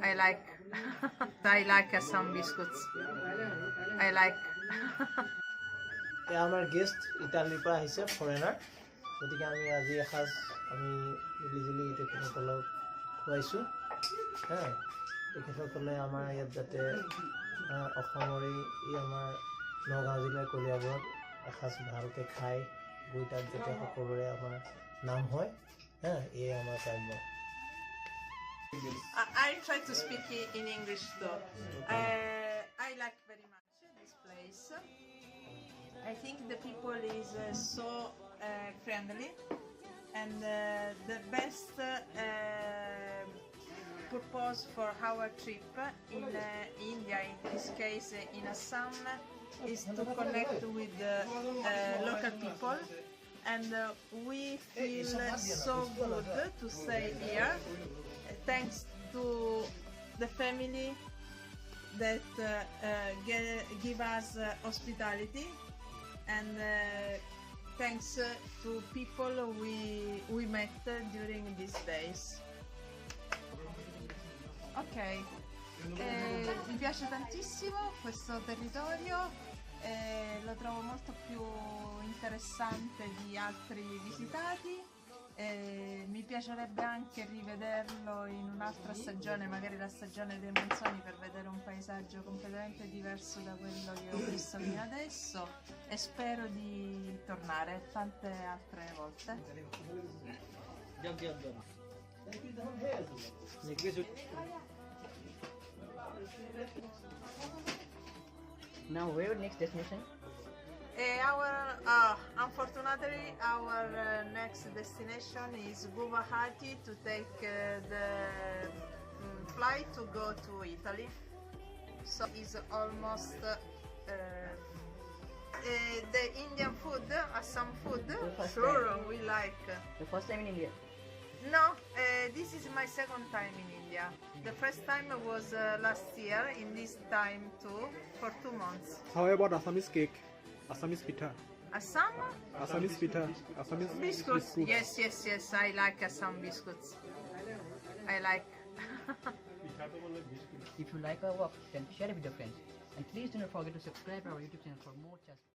I like I like Assam biscuits. I like আমাৰ guest ইটালীৰ পৰা আহিছে ফৰেনাৰ, গতিকে আমি আজি এসাঁজ আমি মিলিজুলি তেখেতসকলক খুৱাইছোঁ। তেখেতসকলে আমাৰ ইয়াত যাতে অসমৰ এই আমাৰ নগাঁও জিলাৰ কলিয়াবৰত এসাঁজ ভালকৈ খাই গৈ তাত যাতে সকলোৰে আমাৰ নাম হয়, এই আমাৰ কাম্য। I try to speak in English too. I like very much this place. I think the people is so friendly, and the best purpose for our trip in India, in this case in Assam, is to connect with the local people, and we feel so good to stay here, thanks to the family that give us hospitality, and thanks to people we met during these days. Ok, mi piace tantissimo questo territorio, lo trovo molto più interessante di altri visitati. Mi piacerebbe anche rivederlo in un'altra stagione, magari la stagione dei monsoni, per vedere un paesaggio completamente diverso da quello che ho visto fino adesso, e spero di tornare tante altre volte. Now, where next destination? Unfortunately, our next destination is Bhugali to take the flight to go to Italy. So it's almost the Indian food, Assam food. Sure, we like. The first time in India? No, this is my second time in India. The first time was last year, in this time too, for 2 months. How about Assamese cake? Assamese pitha? Assam? Assamese pitha? Assamese Biscuits. Yes. I like Assam biscuits. I like. If you like our work, then share it with your friends. And please do not forget to subscribe our YouTube channel for more chats.